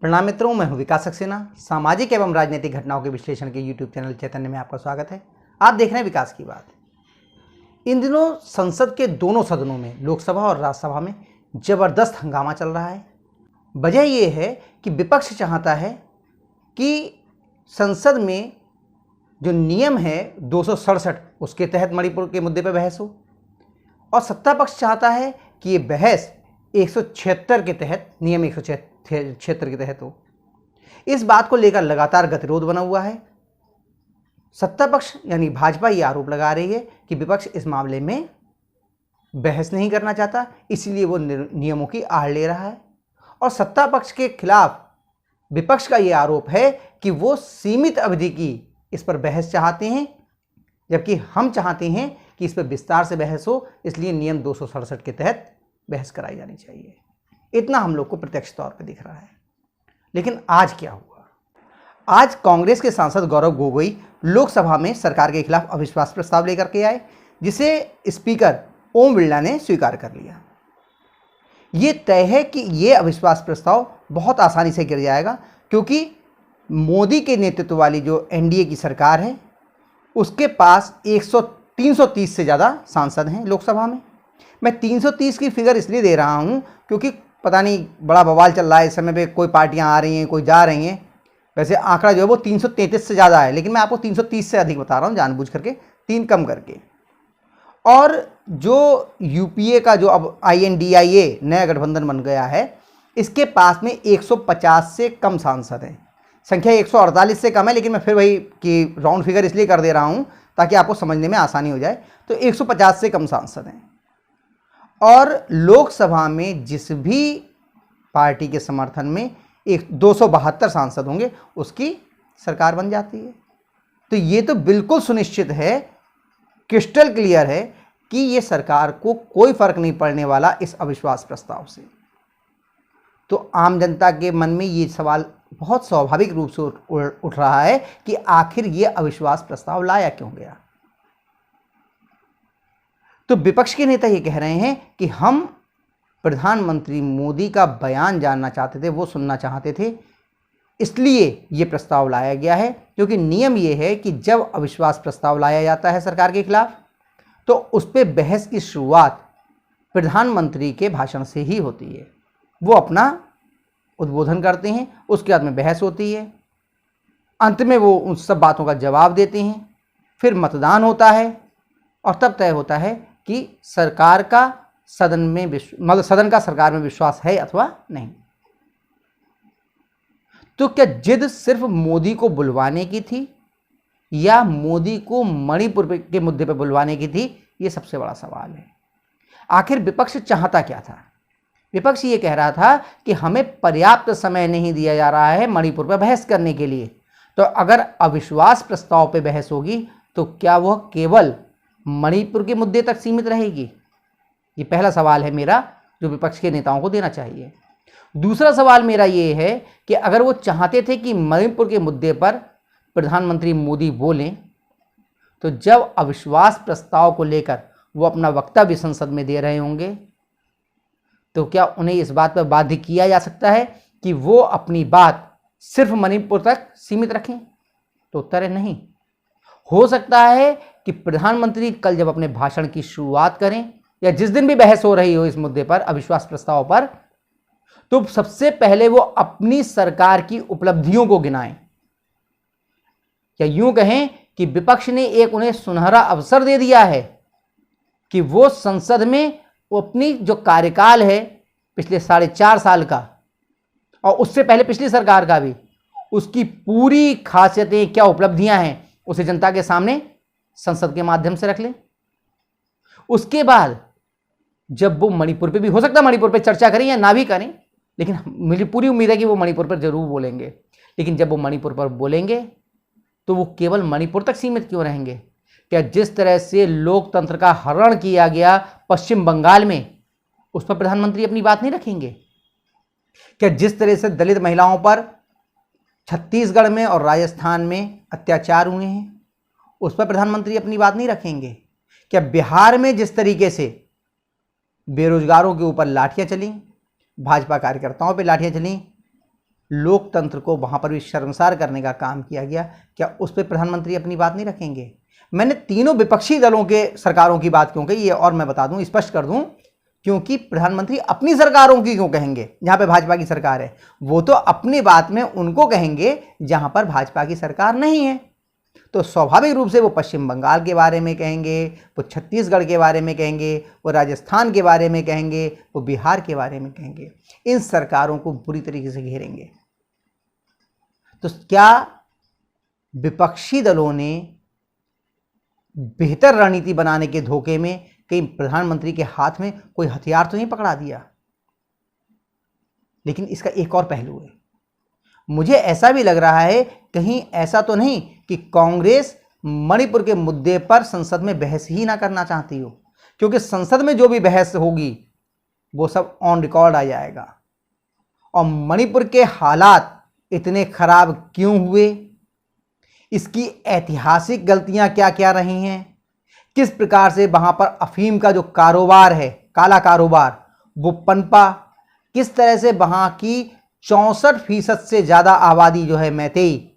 प्रणाम मित्रों, मैं हूं विकास सक्सेना। सामाजिक एवं राजनीतिक घटनाओं के विश्लेषण के यूट्यूब चैनल चैतन्य में आपका स्वागत है। आप देख रहे हैं विकास की बात। इन दिनों संसद के दोनों सदनों में, लोकसभा और राज्यसभा में जबरदस्त हंगामा चल रहा है। वजह यह है कि विपक्ष चाहता है कि संसद में जो नियम है 267 उसके तहत मणिपुर के मुद्दे पर बहस हो, और सत्ता पक्ष चाहता है कि ये बहस 176 के तहत, नियम 176 के तहत हो। इस बात को लेकर लगातार गतिरोध बना हुआ है। सत्ता पक्ष यानी भाजपा ये आरोप लगा रही है कि विपक्ष इस मामले में बहस नहीं करना चाहता, इसलिए वो नियमों की आड़ ले रहा है। और सत्ता पक्ष के खिलाफ विपक्ष का ये आरोप है कि वो सीमित अवधि की इस पर बहस चाहते हैं, जबकि हम चाहते हैं कि इस पर विस्तार से बहस हो, इसलिए नियम 267 के तहत बहस कराई जानी चाहिए। इतना हम लोग को प्रत्यक्ष तौर पर दिख रहा है। लेकिन आज क्या हुआ? आज कांग्रेस के सांसद गौरव गोगोई लोकसभा में सरकार के खिलाफ अविश्वास प्रस्ताव लेकर के आए, जिसे स्पीकर ओम बिरला ने स्वीकार कर लिया। ये तय है कि ये अविश्वास प्रस्ताव बहुत आसानी से गिर जाएगा, क्योंकि मोदी के नेतृत्व वाली जो एनडीए की सरकार है उसके पास 330 से ज़्यादा सांसद हैं लोकसभा में। मैं 330 की फिगर इसलिए दे रहा हूँ क्योंकि पता नहीं बड़ा बवाल चल रहा है इस समय पे, कोई पार्टियां आ रही हैं, कोई जा रही हैं। वैसे आंकड़ा जो है वो 333 से ज़्यादा है, लेकिन मैं आपको 330 से अधिक बता रहा हूँ, जानबूझ करके 3 कम करके। और जो यूपीए का जो अब INDIA नया गठबंधन बन गया है, इसके पास में 150 से कम सांसद हैं। संख्या 148 से कम है, लेकिन मैं फिर वही कि राउंड फिगर इसलिए कर दे रहा हूँ ताकि आपको समझने में आसानी हो जाए। तो 150 से कम सांसद हैं, और लोकसभा में जिस भी पार्टी के समर्थन में 272 सांसद होंगे उसकी सरकार बन जाती है। तो ये तो बिल्कुल सुनिश्चित है, क्रिस्टल क्लियर है कि ये सरकार को कोई फर्क नहीं पड़ने वाला इस अविश्वास प्रस्ताव से। तो आम जनता के मन में ये सवाल बहुत स्वाभाविक रूप से उठ रहा है कि आखिर ये अविश्वास प्रस्ताव लाया क्यों गया। तो विपक्ष के नेता ये कह रहे हैं कि हम प्रधानमंत्री मोदी का बयान जानना चाहते थे, वो सुनना चाहते थे, इसलिए ये प्रस्ताव लाया गया है। क्योंकि नियम ये है कि जब अविश्वास प्रस्ताव लाया जाता है सरकार के खिलाफ, तो उस पर बहस की शुरुआत प्रधानमंत्री के भाषण से ही होती है। वो अपना उद्बोधन करते हैं, उसके बाद में बहस होती है, अंत में वो उन सब बातों का जवाब देते हैं, फिर मतदान होता है, और तब तय होता है कि सरकार का सदन का सरकार में विश्वास है अथवा नहीं। तो क्या जिद सिर्फ मोदी को बुलवाने की थी, या मोदी को मणिपुर के मुद्दे पर बुलवाने की थी? ये सबसे बड़ा सवाल है। आखिर विपक्ष चाहता क्या था? विपक्ष ये कह रहा था कि हमें पर्याप्त समय नहीं दिया जा रहा है मणिपुर पर बहस करने के लिए। तो अगर अविश्वास प्रस्ताव पर बहस होगी तो क्या वह केवल मणिपुर के मुद्दे तक सीमित रहेगी? ये पहला सवाल है मेरा, जो विपक्ष के नेताओं को देना चाहिए। दूसरा सवाल मेरा ये है कि अगर वो चाहते थे कि मणिपुर के मुद्दे पर प्रधानमंत्री मोदी बोलें, तो जब अविश्वास प्रस्ताव को लेकर वो अपना वक्तव्य संसद में दे रहे होंगे, तो क्या उन्हें इस बात पर बाध्य किया जा सकता है कि वो अपनी बात सिर्फ मणिपुर तक सीमित रखें? तो उत्तर है नहीं। हो सकता है कि प्रधानमंत्री कल जब अपने भाषण की शुरुआत करें, या जिस दिन भी बहस हो रही हो इस मुद्दे पर, अविश्वास प्रस्ताव पर, तो सबसे पहले वो अपनी सरकार की उपलब्धियों को गिनाएं, या यूं कहें कि विपक्ष ने एक उन्हें सुनहरा अवसर दे दिया है कि वो संसद में अपनी जो कार्यकाल है पिछले 4.5 साल का, और उससे पहले पिछली सरकार का भी, उसकी पूरी खासियतें क्या उपलब्धियां हैं उसे जनता के सामने संसद के माध्यम से रख लें। उसके बाद जब वो मणिपुर पे भी, हो सकता है मणिपुर पे चर्चा करें या ना भी करें, लेकिन मुझे पूरी उम्मीद है कि वो मणिपुर पर जरूर बोलेंगे। लेकिन जब वो मणिपुर पर बोलेंगे तो वो केवल मणिपुर तक सीमित क्यों रहेंगे? क्या जिस तरह से लोकतंत्र का हरण किया गया पश्चिम बंगाल में, उस पर प्रधानमंत्री अपनी बात नहीं रखेंगे? क्या जिस तरह से दलित महिलाओं पर छत्तीसगढ़ में और राजस्थान में अत्याचार हुए हैं, उस पर प्रधानमंत्री अपनी बात नहीं रखेंगे? क्या बिहार में जिस तरीके से बेरोजगारों के ऊपर लाठियां चली, भाजपा कार्यकर्ताओं पे लाठियां चली, लोकतंत्र को वहाँ पर भी शर्मसार करने का काम किया गया, क्या उस पर प्रधानमंत्री अपनी बात नहीं रखेंगे? मैंने तीनों विपक्षी दलों के सरकारों की बात क्यों कही, ये और मैं बता दूं, स्पष्ट कर दूं, क्योंकि प्रधानमंत्री अपनी सरकारों की क्यों कहेंगे जहां पे भाजपा की सरकार है? वो तो अपनी बात में उनको कहेंगे जहां पर भाजपा की सरकार नहीं है। तो स्वाभाविक रूप से वो पश्चिम बंगाल के बारे में कहेंगे, वो छत्तीसगढ़ के बारे में कहेंगे, वो राजस्थान के बारे में कहेंगे, वो बिहार के बारे में कहेंगे। इन सरकारों को बुरी तरीके से घेरेंगे। तो क्या विपक्षी दलों ने बेहतर रणनीति बनाने के धोखे में कहीं प्रधानमंत्री के हाथ में कोई हथियार तो नहीं पकड़ा दिया? लेकिन इसका एक और पहलू है, मुझे ऐसा भी लग रहा है कहीं ऐसा तो नहीं कि कांग्रेस मणिपुर के मुद्दे पर संसद में बहस ही ना करना चाहती हो, क्योंकि संसद में जो भी बहस होगी वो सब ऑन रिकॉर्ड आ जाएगा। और मणिपुर के हालात इतने खराब क्यों हुए, इसकी ऐतिहासिक गलतियां क्या क्या रही हैं, किस प्रकार से वहां पर अफीम का जो कारोबार है, काला कारोबार, वो पनपा, किस तरह से वहां की 64% से ज़्यादा आबादी जो है मैतेई,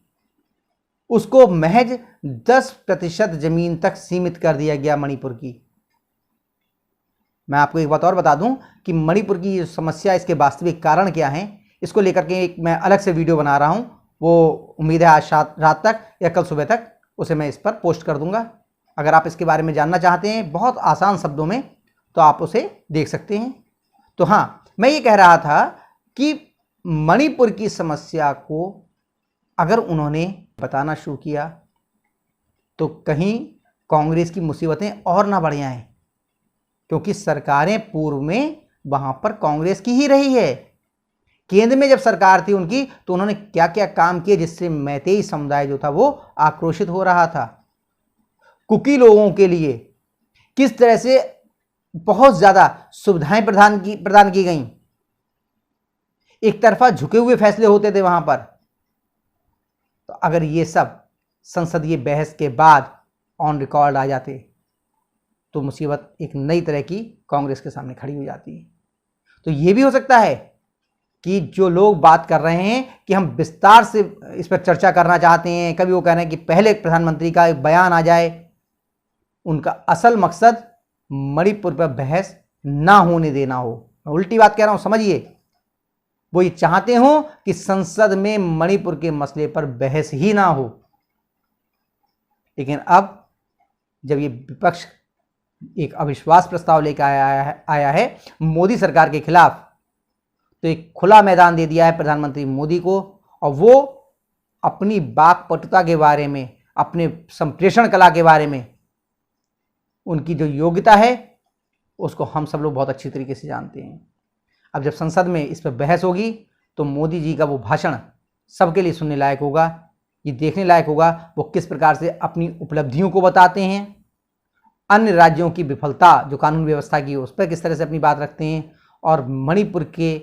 उसको महज 10% जमीन तक सीमित कर दिया गया मणिपुर की। मैं आपको एक बात और बता दूं कि मणिपुर की ये समस्या, इसके वास्तविक कारण क्या हैं, इसको लेकर के एक मैं अलग से वीडियो बना रहा हूं। वो उम्मीद है आज रात तक या कल सुबह तक उसे मैं इस पर पोस्ट कर दूंगा। अगर आप इसके बारे में जानना चाहते हैं बहुत आसान शब्दों में, तो आप उसे देख सकते हैं। तो हाँ, मैं ये कह रहा था कि मणिपुर की समस्या को अगर उन्होंने बताना शुरू किया तो कहीं कांग्रेस की मुसीबतें और ना बढ़ जाएं, क्योंकि सरकारें पूर्व में वहां पर कांग्रेस की ही रही है। केंद्र में जब सरकार थी उनकी, तो उन्होंने क्या क्या काम किए जिससे मैतेई समुदाय जो था वो आक्रोशित हो रहा था। कुकी लोगों के लिए किस तरह से बहुत ज्यादा सुविधाएं प्रदान की गईं, एक तरफा झुके हुए फैसले होते थे वहां पर। तो अगर ये सब संसदीय बहस के बाद ऑन रिकॉर्ड आ जाते तो मुसीबत एक नई तरह की कांग्रेस के सामने खड़ी हो जाती। तो ये भी हो सकता है कि जो लोग बात कर रहे हैं कि हम विस्तार से इस पर चर्चा करना चाहते हैं, कभी वो कह रहे हैं कि पहले प्रधानमंत्री का एक बयान आ जाए, उनका असल मकसद मणिपुर पर बहस ना होने देना हो। मैं उल्टी बात कह रहा हूं, समझिए। वो ये चाहते हो कि संसद में मणिपुर के मसले पर बहस ही ना हो। लेकिन अब जब ये विपक्ष एक अविश्वास प्रस्ताव लेकर आया है मोदी सरकार के खिलाफ, तो एक खुला मैदान दे दिया है प्रधानमंत्री मोदी को, और वो अपनी वाक्पटुता के बारे में, अपने संप्रेषण कला के बारे में, उनकी जो योग्यता है उसको हम सब लोग बहुत अच्छी तरीके से जानते हैं। अब जब संसद में इस पर बहस होगी तो मोदी जी का वो भाषण सबके लिए सुनने लायक होगा, ये देखने लायक होगा वो किस प्रकार से अपनी उपलब्धियों को बताते हैं, अन्य राज्यों की विफलता जो कानून व्यवस्था की उस पर किस तरह से अपनी बात रखते हैं, और मणिपुर के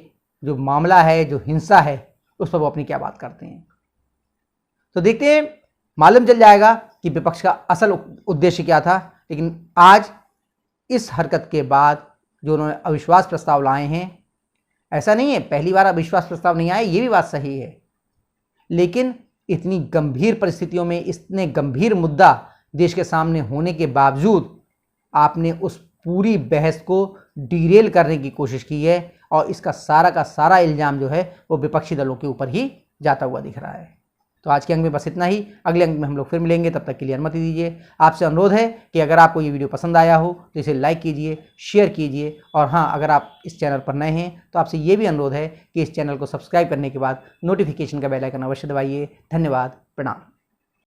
जो मामला है, जो हिंसा है, उस पर वो अपनी क्या बात करते हैं। तो देखते हैं, मालूम चल जाएगा कि विपक्ष का असल उद्देश्य क्या था। लेकिन आज इस हरकत के बाद जो उन्होंने अविश्वास प्रस्ताव लाए हैं, ऐसा नहीं है पहली बार अविश्वास प्रस्ताव नहीं आए, ये भी बात सही है, लेकिन इतनी गंभीर परिस्थितियों में इतने गंभीर मुद्दा देश के सामने होने के बावजूद आपने उस पूरी बहस को डिरेल करने की कोशिश की है, और इसका सारा का सारा इल्ज़ाम जो है वो विपक्षी दलों के ऊपर ही जाता हुआ दिख रहा है। तो आज के अंक में बस इतना ही, अगले अंक में हम लोग फिर मिलेंगे, तब तक के लिए अनुमति दीजिए। आपसे अनुरोध है कि अगर आपको ये वीडियो पसंद आया हो तो इसे लाइक कीजिए, शेयर कीजिए, और हाँ, अगर आप इस चैनल पर नए हैं तो आपसे ये भी अनुरोध है कि इस चैनल को सब्सक्राइब करने के बाद नोटिफिकेशन का बेल आइकन अवश्य दबाइए। धन्यवाद, प्रणाम।